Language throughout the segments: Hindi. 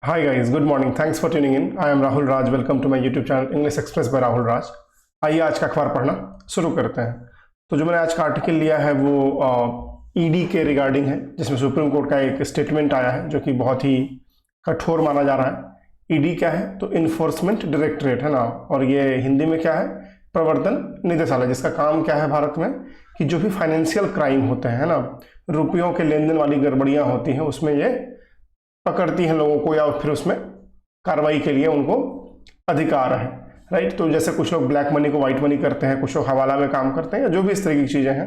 Hi guys, good morning. Thanks for tuning in. I am Rahul Raj. Welcome to my YouTube channel English Express by Rahul Raj. आइए आज का अखबार पढ़ना शुरू करते हैं। तो जो मैंने आज का आर्टिकल लिया है वो ईडी के रिगार्डिंग है, जिसमें सुप्रीम कोर्ट का एक स्टेटमेंट आया है जो कि बहुत ही कठोर माना जा रहा है। ईडी क्या है? तो इन्फोर्समेंट डायरेक्टरेट है ना, और ये हिंदी में क्या है? प्रवर्तन निदेशालय, जिसका काम क्या है भारत में कि जो भी फाइनेंशियल क्राइम होते हैं ना, रुपयों के लेन देन वाली गड़बड़ियां होती हैं, उसमें ये पकड़ती हैं लोगों को या फिर उसमें कार्रवाई के लिए उनको अधिकार है। राइट, तो जैसे कुछ लोग ब्लैक मनी को व्हाइट मनी करते हैं, कुछ लोग हवाला में काम करते हैं, या जो भी इस तरह की चीजें हैं,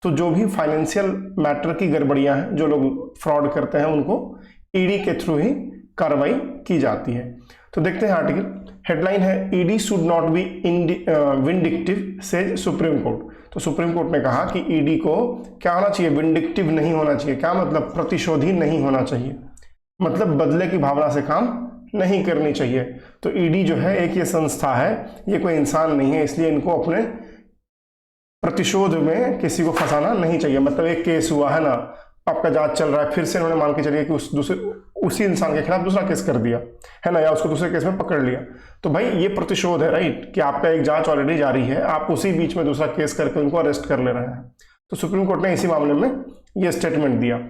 तो जो भी फाइनेंशियल मैटर की गड़बड़ियां हैं, जो लोग फ्रॉड करते हैं, उनको ईडी के थ्रू ही कार्रवाई की जाती है। तो देखते हैं आर्टिकल। हेडलाइन है ED should not be vindictive says supreme court. तो सुप्रीम कोर्ट ने कहा कि ईडी को क्या होना चाहिए? विंडिक्टिव नहीं होना चाहिए। क्या मतलब? प्रतिशोधी नहीं होना चाहिए, मतलब बदले की भावना से काम नहीं करनी चाहिए। तो ईडी जो है एक ये संस्था है, ये कोई इंसान नहीं है, इसलिए इनको अपने प्रतिशोध में किसी को फंसाना नहीं चाहिए। मतलब एक केस हुआ है ना, आपका जांच चल रहा है, फिर से इन्होंने मान के चलिए कि उसी इंसान के खिलाफ दूसरा केस कर दिया है ना, या उसको दूसरे केस में पकड़ लिया, तो भाई ये प्रतिशोध है। राइट, कि आपका एक जांच ऑलरेडी जारी है, आप उसी बीच में दूसरा केस करके उनको अरेस्ट कर ले रहे हैं। तो सुप्रीम कोर्ट ने इसी मामले में ये स्टेटमेंट दिया।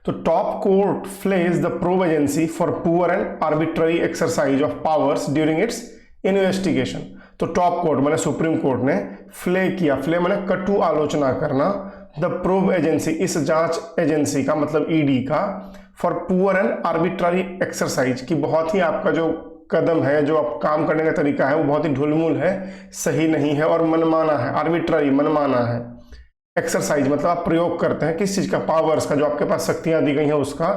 तो top court flays the probe agency for poor and arbitrary exercise of powers during its investigation. तो टॉप कोर्ट माने सुप्रीम कोर्ट ने फ्ले किया, फ्ले माने कटु आलोचना करना, द प्रोब एजेंसी, इस जांच एजेंसी का मतलब ईडी का, for poor and arbitrary exercise, की बहुत ही आपका जो कदम है, जो आप काम करने का तरीका है, वो बहुत ही ढुलमुल है, सही नहीं है और मनमाना है। आर्बिट्ररी मनमाना है। एक्सरसाइज मतलब आप प्रयोग करते हैं किस चीज का? पावर्स का, जो आपके पास शक्तियां दी गई हैं उसका,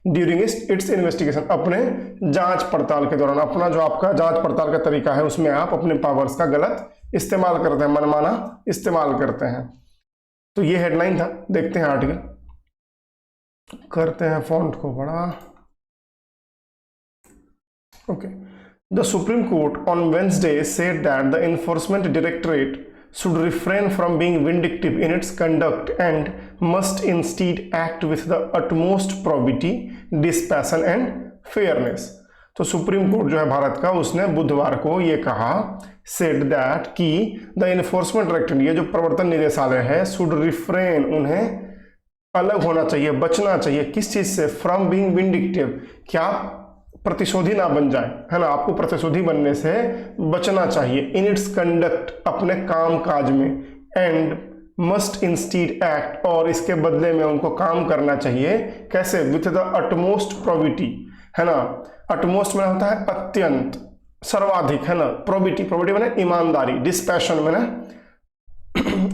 ड्यूरिंग इट्स इन्वेस्टिगेशन, अपने जांच पड़ताल के दौरान। अपना जो आपका जांच पड़ताल का तरीका है उसमें आप अपने पावर्स का गलत इस्तेमाल करते हैं, मनमाना इस्तेमाल करते हैं। तो ये हेडलाइन था। देखते हैं आर्टिकल, करते हैं फॉन्ट को बड़ा। Okay, the supreme court on Wednesday said that the enforcement directorate should refrain from being vindictive in its conduct and must instead act with the utmost probity, dispassion and fairness। तो सुप्रीम कोर्ट जो है भारत का, उसने बुधवार को ये कहा, सेड दैट, कि द एनफोर्समेंट डायरेक्टरेट, ये जो प्रवर्तन निदेशालय है, शुड रिफ्रेन, उन्हें अलग होना चाहिए, बचना चाहिए। किस चीज से? फ्रॉम बीइंग विंडिक्टिव, क्या प्रतिशोधी ना बन जाए, है ना, आपको प्रतिशोधी बनने से बचना चाहिए। इन इट्स कंडक्ट, अपने काम काज में, एंड मस्ट इंस्टीड एक्ट, और इसके बदले में उनको काम करना चाहिए। कैसे? विथ द अटमोस्ट प्रोबिटी, है ना। अटमोस्ट में होता है अत्यंत, सर्वाधिक, है ना। प्रोबिटी, प्रोबिटी मैंने ईमानदारी, डिस्पैशन मैंने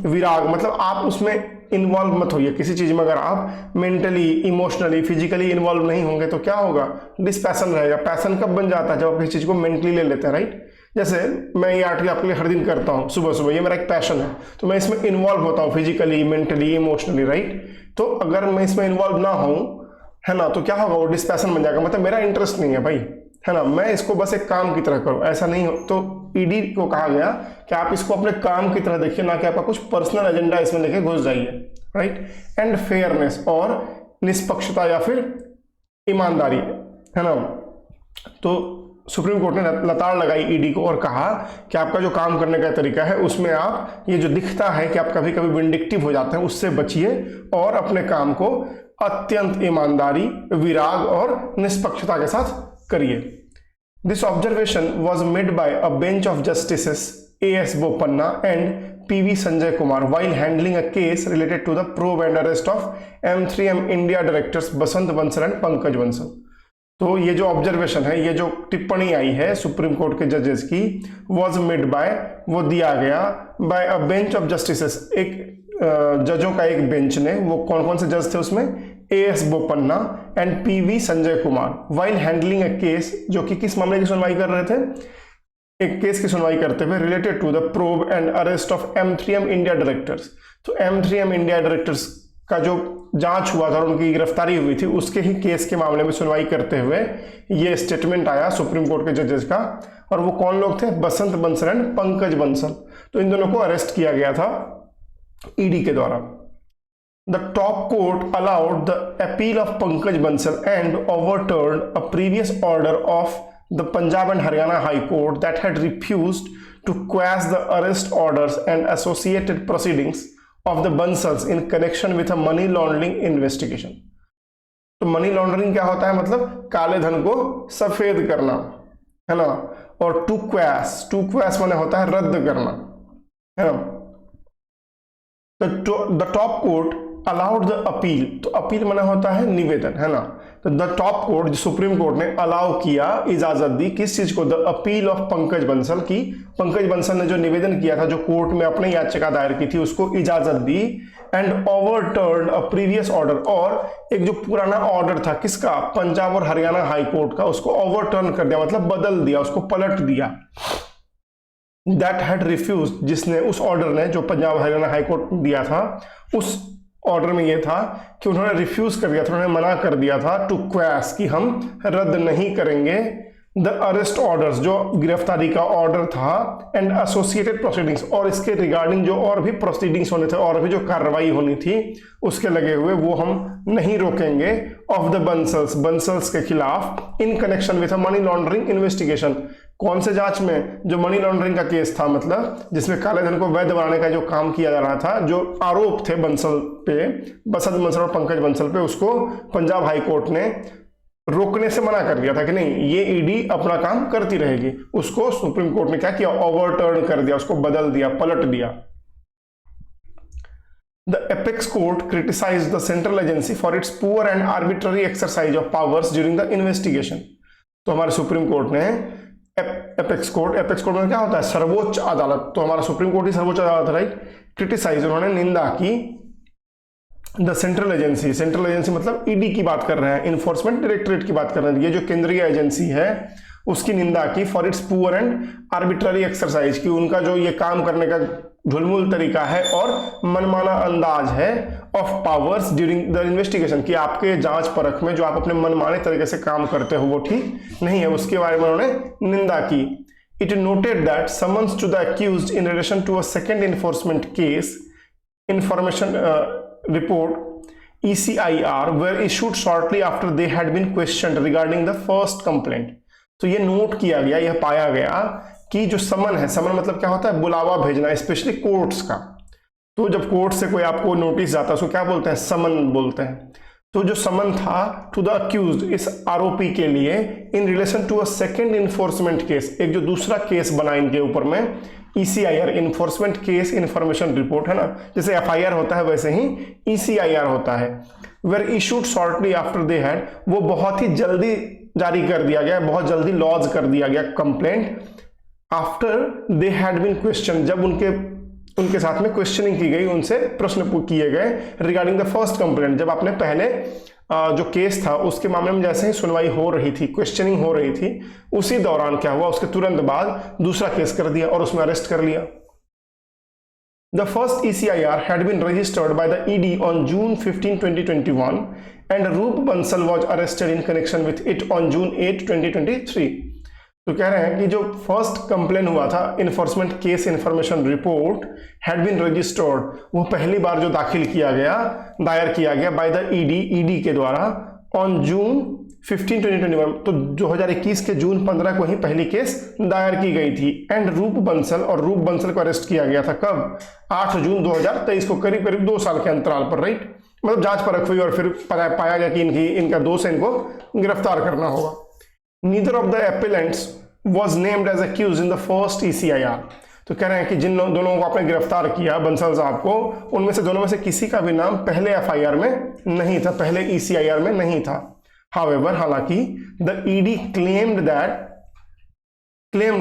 विराग, मतलब आप उसमें इन्वॉल्व मत होइए किसी चीज में। अगर आप मेंटली, इमोशनली, फिजिकली इन्वॉल्व नहीं होंगे तो क्या होगा? डिस्पैशन रहेगा। पैशन कब बन जाता है? जब आप किसी चीज को मेंटली ले लेते हैं। राइट, जैसे मैं ये आर्टिकल आपके लिए हर दिन करता हूँ सुबह सुबह, ये मेरा एक पैशन है, तो मैं इसमें इन्वॉल्व होता हूँ फिजिकली, मेंटली, इमोशनली। राइट, तो अगर मैं इसमें इन्वॉल्व ना हूँ, है ना, तो क्या होगा? वो डिस्पैशन बन जाएगा, मतलब मेरा इंटरेस्ट नहीं है भाई, है ना, मैं इसको बस एक काम की तरह करूं, ऐसा नहीं हो। तो ईडी को कहा गया कि आप इसको अपने काम की तरह देखिए, ना कि आपका कुछ पर्सनल एजेंडा इसमें लेके घुस जाइए। राइट, एंड फेयरनेस, और निष्पक्षता या फिर ईमानदारी, है ना। तो सुप्रीम कोर्ट ने लताड़ लगाई ईडी को और कहा कि आपका जो काम करने का तरीका है उसमें आप ये जो दिखता है कि आप कभी कभी विंडिक्टिव हो जाते हैं, उससे बचिए और अपने काम को अत्यंत ईमानदारी, विराग और निष्पक्षता के साथ करिए। This observation was made by a bench of justices A.S. Bopanna and P.V. Sanjay Kumar while handling a case related to the probe and arrest of M3M India directors Basant Bansal and Pankaj Bansal. तो ये जो ऑब्जर्वेशन है, ये जो टिप्पणी आई है सुप्रीम कोर्ट के जजेस की, वॉज मेड बाय, वो दिया गया, by a bench of justices, एक जजों का एक बेंच ने। वो कौन कौन से जज थे उसमें? A.S. Bopanna and P.V. Sanjay Kumar while handling a case, जो कि किस मामले की सुनवाई कर रहे थे? एक केस की सुनवाई करते हुए, related to the probe and arrest of M3M India directors. तो M3M इंडिया डायरेक्टर्स का जो जांच हुआ था और उनकी गिरफ्तारी हुई थी, उसके ही केस के मामले में सुनवाई करते हुए ये स्टेटमेंट आया सुप्रीम कोर्ट के जजेस का। और वो कौन लोग थे? बसंत बंसल एंड पंकज बंसल। तो इन दोनों को अरेस्ट किया गया था ईडी के द्वारा। The top court allowed the appeal of Pankaj Bansal and overturned a previous order of the Punjab and Haryana High Court that had refused to quash the arrest orders and associated proceedings of the Bansals in connection with a money laundering investigation. तो मनी लॉन्ड्रिंग क्या होता है, मतलब काले धन को सफेद करना, है ना। और टू क्वैश माने होता है रद्द करना, है ना। The top court allowed the appeal, तो अपील माने होता है निवेदन, है ना। तो the top court, supreme court ने अलाउ किया, इजाजत दी, किस चीज को, the appeal of Pankaj Bansal की। पंकज बंसल ने जो निवेदन किया था, जो कोर्ट में अपनी याचिका दायर की थी, उसको इजाजत दी। And overturn a previous order, और एक जो पुराना ऑर्डर था किसका, पंजाब और हरियाणा हाई कोर्ट का, उसको ओवरटर्न कर दिया, मतलब बदल दिया, उसको पलट दिया। दैट हैड रिफ्यूज, जिसने, उस ऑर्डर ने, जो पंजाब हरियाणा हाई कोर्ट दिया था, उस ऑर्डर में यह था कि उन्होंने रिफ्यूज कर दिया था, उन्होंने मना कर दिया था टू क्वैश, कि हम रद्द नहीं करेंगे द अरेस्ट ऑर्डर्स, जो गिरफ्तारी का ऑर्डर था, एंड एसोसिएटेड प्रोसीडिंग्स, और इसके रिगार्डिंग जो और भी प्रोसीडिंग्स होने थे, और भी जो कार्रवाई होनी थी उसके लगे हुए, वो हम नहीं रोकेंगे, ऑफ द बंसल्स के खिलाफ, in connection with a money laundering investigation. कौन से जांच में, जो मनी लॉन्ड्रिंग का केस था, मतलब जिसमें काले धन को वैध बनाने का जो काम किया जा रहा था, जो आरोप थे बंसल पे, बसंत बंसल और पंकज बंसल पे, उसको पंजाब हाई कोर्ट ने रोकने से मना कर दिया था कि नहीं, ये ईडी अपना काम करती रहेगी। उसको सुप्रीम कोर्ट ने क्या किया, ओवरटर्न कर दिया, उसको बदल दिया, पलट दिया। The apex court criticized the central agency for its poor and arbitrary exercise of powers during the investigation. तो हमारे सुप्रीम कोर्ट ने एपेक्स कोर्ट में क्या होता है, सर्वोच्च अदालत, तो हमारा सुप्रीम कोर्ट ही सर्वोच्च अदालत, राइट। क्रिटिसाइज, उन्होंने निंदा की द सेंट्रल एजेंसी मतलब ईडी की बात कर रहे हैं, इन्फोर्समेंट डायरेक्टरेट की बात कर रहे हैं, ये जो केंद्रीय एजेंसी है उसकी निंदा की, for its poor and arbitrary exercise, की उनका जो ये काम करने का ढुलमुल तरीका है और मनमाना अंदाज है, of powers during the investigation, कि आपके जांच परख में जो आप अपने मनमाने तरीके से काम करते हो वो ठीक नहीं है, उसके बारे में उन्होंने निंदा की। It noted that summons to the accused in relation to a second enforcement case, information report ECIR were issued shortly after they had been questioned regarding the first complaint. तो ये नोट किया गया, यह पाया गया कि जो समन है, समन मतलब क्या होता है, बुलावा भेजना, स्पेशली कोर्ट्स का। तो जब कोर्ट से कोई आपको नोटिस जाता है उसको क्या बोलते हैं, समन बोलते हैं। तो जो समन था टू द अक्यूज्ड, इस आरोपी के लिए, in relation to a second enforcement case, एक जो दूसरा केस बना इनके ऊपर में, ECIR, enforcement case information report, है ना, जैसे FIR होता है वैसे ही ECIR होता है। Were issued shortly after they had, वो बहुत ही जल्दी जारी कर दिया गया, बहुत जल्दी लॉज कर दिया गया complaint, after they had been question, जब उनके साथ में क्वेश्चनिंग की गई, उनसे प्रश्न किए गए, रिगार्डिंग द फर्स्ट कंप्लेंट, जब आपने पहले जो केस था उसके मामले में जैसे ही सुनवाई हो रही थी, क्वेश्चनिंग हो रही थी, उसी दौरान क्या हुआ, उसके तुरंत बाद दूसरा केस कर दिया और उसमें अरेस्ट कर लिया। The first ECIR had been registered by the ED on June 15, 2021 and Roop Bansal was arrested in connection with it on June 8, 2023. तो कह रहे हैं कि जो फर्स्ट कंप्लेन हुआ था, enforcement case information report had been registered, वो पहली बार जो दायर किया गया बाय द ईडी के द्वारा ऑन जून 15, 2021, तो 2021 के जून 15 को ही पहली केस दायर की गई थी। एंड रूप बंसल को अरेस्ट किया गया था कब, 8 जून 2023 को, करीब 2 साल के अंतराल पर, राइट। मतलब जांच परख हुई और फिर पाया गया कि इनका दोष है, इनको गिरफ्तार करना होगा। Neither of the appellants was named as accused in the first ECIR. तो कह रहे हैं कि जिन दोनों को आपने गिरफ्तार किया, बंसल साहब को, उनमें से दोनों में से किसी का भी नाम पहले FIR में नहीं था, पहले ECIR में नहीं था। However, हालांकि the ED claimed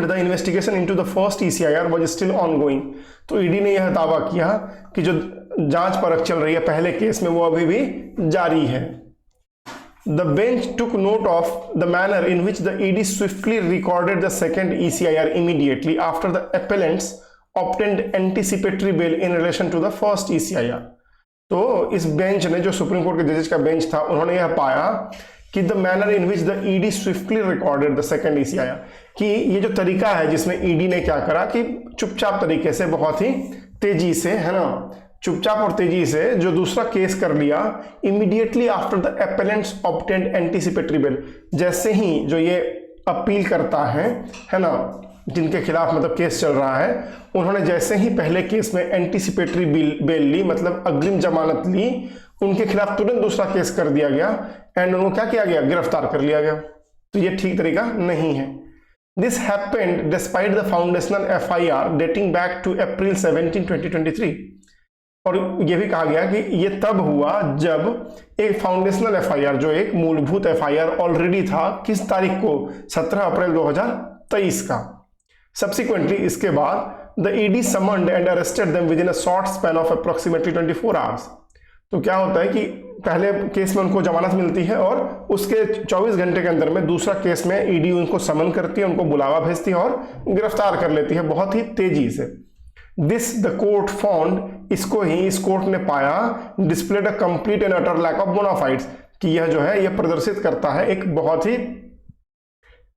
the investigation into the first ECIR was still ongoing. तो ED ने यह दावा किया कि जो जांच परख चल रही है पहले केस में वो अभी भी जारी है। The bench took note of the manner in which the ED swiftly recorded the second ECIR immediately after the appellants obtained anticipatory bail in relation to the first ECIR. तो इस बेंच ने, जो सुप्रीम कोर्ट के जजेस का बेंच था, उन्होंने यह पाया कि the manner in which the ED swiftly recorded the second ECIR, कि ये जो तरीका है जिसमें ED ने क्या करा कि चुपचाप तरीके से, बहुत ही तेजी से, है ना, चुपचाप और तेजी से जो दूसरा केस कर लिया, immediately after the appellants obtained anticipatory bail, जैसे ही जो ये अपील करता है ना, जिनके खिलाफ मतलब केस चल रहा है, उन्होंने जैसे ही पहले केस में एंटीसिपेटरी बेल ली, मतलब अग्रिम जमानत ली, उनके खिलाफ तुरंत दूसरा केस कर दिया गया एंड उनको क्या किया गया, गिरफ्तार कर लिया गया। तो ये ठीक तरीका नहीं है। This happened despite the foundational FIR dating back to April 17, 2023। और यह भी कहा गया कि ये तब हुआ जब एक फाउंडेशनल FIR, जो एक मूलभूत FIR ऑलरेडी था, किस तारीख को, 17 अप्रैल 2023 का। सब्सिक्वेंटली इसके बाद the ED summoned and arrested them with in a short span of approximately 24 hours. तो क्या होता है कि पहले केस में उनको जमानत मिलती है और उसके 24 घंटे के अंदर में दूसरा केस में ED उनको समन करती है, उनको बुलावा भेजती है और गिरफ्तार कर लेती है बहुत ही तेजी से। दिस द कोर्ट फाउंड, इसको ही इस कोर्ट ने पाया, displayed a complete and utter lack of bona fides, कि यह जो है यह प्रदर्शित करता है एक बहुत ही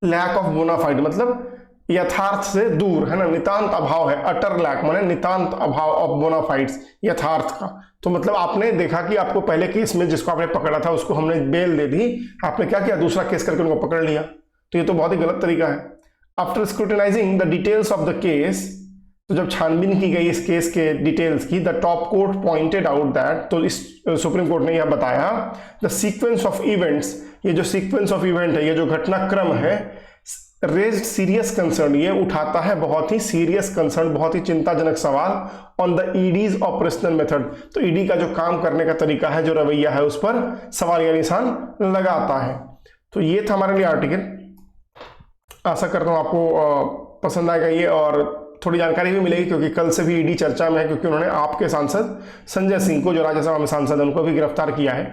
लैक ऑफ बोनाफाइड, मतलब यथार्थ से दूर, है ना, नितांत अभाव है। अटर लैक माने नितांत अभाव ऑफ बोनाफाइड्स, यथार्थ का। तो मतलब आपने देखा कि आपको पहले केस में जिसको आपने पकड़ा था उसको हमने बेल दे दी, आपने क्या किया, दूसरा केस करके उनको पकड़ लिया। तो ये तो बहुत ही गलत तरीका है। After scrutinising the details of the case, तो जब छानबीन की गई इस केस के डिटेल्स की, the top court pointed out that, तो इस सुप्रीम कोर्ट ने यह बताया, द सीक्वेंस ऑफ इवेंट्स, ये जो सीक्वेंस ऑफ इवेंट है, ये जो घटनाक्रम है, रेज्ड सीरियस कंसर्न, ये उठाता है बहुत ही सीरियस कंसर्न, बहुत ही चिंताजनक सवाल on the ED's operational method. तो ED का जो काम करने का तरीका है, जो रवैया है, उस पर सवाल या निशान लगाता है। तो ये था हमारे लिए आर्टिकल। आशा करता हूँ आपको पसंद आएगा ये, और थोड़ी जानकारी भी मिलेगी, क्योंकि कल से भी ED चर्चा में है, क्योंकि उन्होंने आपके सांसद संजय सिंह को, जो राज्यसभा में सांसद है, उनको भी गिरफ्तार किया है।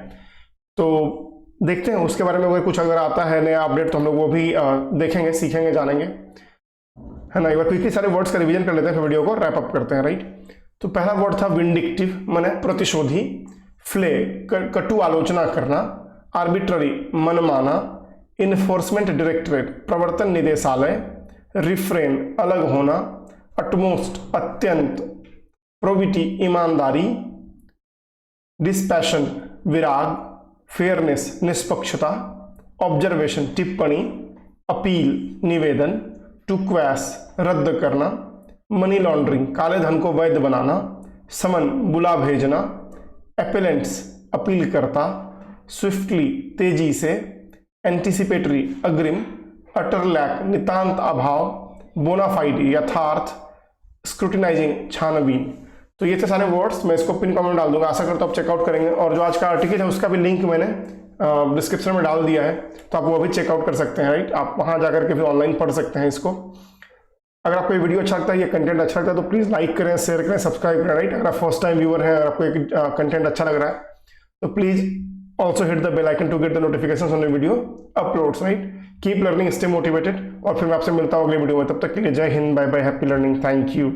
तो देखते हैं उसके बारे में अगर कुछ आता है नया अपडेट, तो हम लोग वो भी देखेंगे, सीखेंगे, जानेंगे, है ना। एक बार क्विकली सारे वर्ड्स का रिवीजन कर लेते हैं, फिर वीडियो को रैप अप करते हैं, राइट। तो पहला वर्ड था विंडिक्टिव, माने प्रतिशोधी, फ्ले कटु आलोचना करना, आर्बिट्ररी मनमाना, इन्फोर्समेंट डायरेक्टरेट प्रवर्तन निदेशालय, रिफ्रेन अलग होना, अटमोस्ट अत्यंत, प्रोबिटी ईमानदारी, डिस्पैशन विराग, फेयरनेस निष्पक्षता, ऑब्जर्वेशन टिप्पणी, अपील निवेदन, टू क्वैश रद्द करना, मनी लॉन्ड्रिंग काले धन को वैध बनाना, समन बुला भेजना, एपेलेंट्स अपीलकर्ता, स्विफ्टली तेजी से, एंटीसिपेटरी अग्रिम, अटर लैक नितांत अभाव, बोनाफाइड यथार्थ, स्क्रूटिनाइजिंग छानबीन। तो ये थे सारे वर्ड्स, मैं इसको पिन कमेंट डाल दूंगा, आशा करता हूँ आप चेकआउट करेंगे। और जो आज का आर्टिकल है उसका भी लिंक मैंने डिस्क्रिप्शन में डाल दिया है, तो आप वो भी चेकआउट कर सकते हैं, राइट। आप वहाँ जाकर के फिर ऑनलाइन पढ़ सकते हैं इसको। अगर आपको ये वीडियो अच्छा लगता है, ये कंटेंट अच्छा लगता है, तो प्लीज़ लाइक करें, शेयर करें, सब्सक्राइब करें, राइट। अगर आप फर्स्ट टाइम व्यूअर हैं, अगर आपको एक कंटेंट अच्छा लग रहा है, तो please also hit the bell icon to get the notification on the video uploads, right. Keep learning, stay motivated, और फिर मैं आपसे मिलता हूँ अगले वीडियो में। तब तक के लिए जय Hind, bye bye, happy learning, thank you.